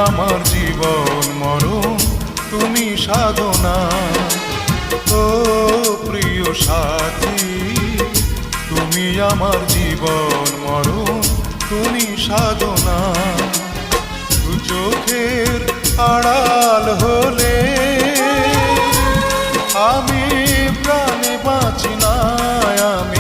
আমার জীবন মরণ, তুমি সাধনা। ও প্রিয় সাথী, তুমি আমার জীবন মরণ, তুমি সাধনা। দু চোখের আড়াল হলে আমি প্রাণে বাঁচি না, আমি